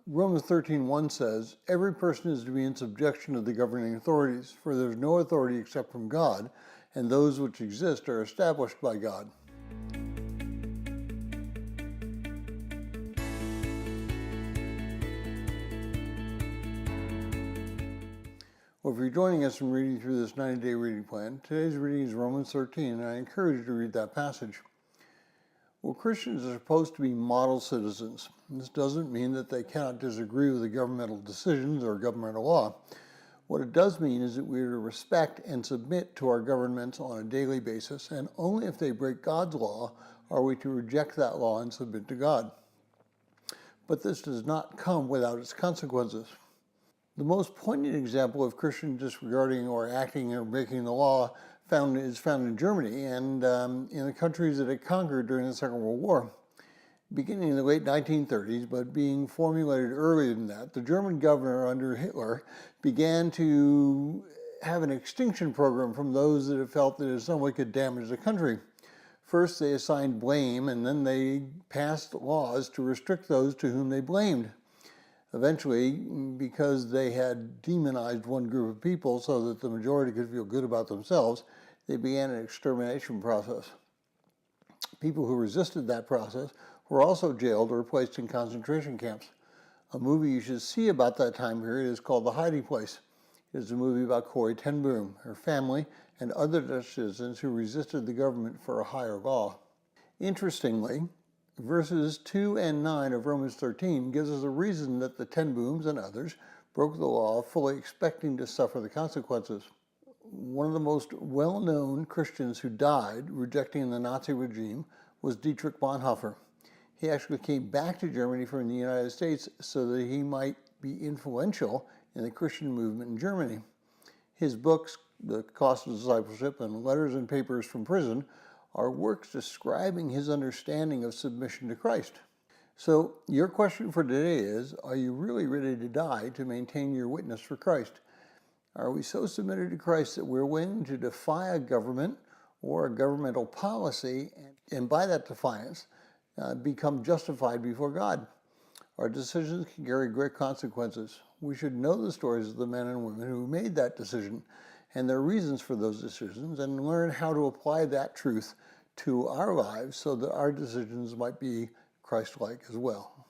Romans 13:1 says, "Every person is to be in subjection to the governing authorities, for there is no authority except from God, and those which exist are established by God." Well, if you're joining us and reading through this 90-day reading plan, today's reading is Romans 13, and I encourage you to read that passage. Well, Christians are supposed to be model citizens. This doesn't mean that they cannot disagree with the governmental decisions or governmental law. What it does mean is that we are to respect and submit to our governments on a daily basis, and only if they break God's law are we to reject that law and submit to God. But this does not come without its consequences. The most poignant example of Christians disregarding or acting or breaking the law is found in Germany and in the countries that it conquered during the Second World War. Beginning in the late 1930s, but being formulated earlier than that, the German governor under Hitler began to have an extinction program from those that have felt that in some way could damage the country. First, they assigned blame, and then they passed laws to restrict those to whom they blamed. Eventually, because they had demonized one group of people so that the majority could feel good about themselves, they began an extermination process. People who resisted that process were also jailed or placed in concentration camps. A movie you should see about that time period is called The Hiding Place. It is a movie about Corrie ten Boom, her family, and other Dutch citizens who resisted the government for a higher law. Interestingly, verses 2 and 9 of Romans 13 gives us a reason that the ten Booms and others broke the law, fully expecting to suffer the consequences. One of the most well-known Christians who died rejecting the Nazi regime was Dietrich Bonhoeffer. He actually came back to Germany from the United States so that he might be influential in the Christian movement in Germany. His books, The Cost of Discipleship and Letters and Papers from Prison, are works describing his understanding of submission to Christ. So your question for today is, are you really ready to die to maintain your witness for Christ? Are we so submitted to Christ that we're willing to defy a government or a governmental policy and by that defiance become justified before God? Our decisions can carry great consequences. We should know the stories of the men and women who made that decision and their reasons for those decisions, and learn how to apply that truth to our lives so that our decisions might be Christ-like as well.